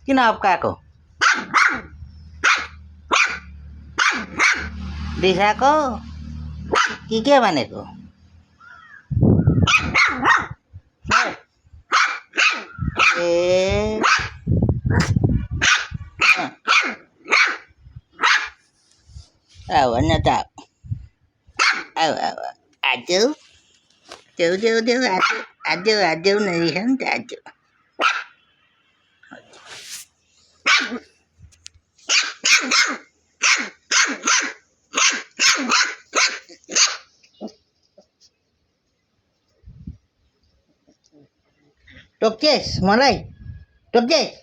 Kenapa kau? Bisa kau? Kiki mana kau? Eh, awalnya tak. Aduh, aduh, nih kan aduh. Dokjes, mulai. Dokjes.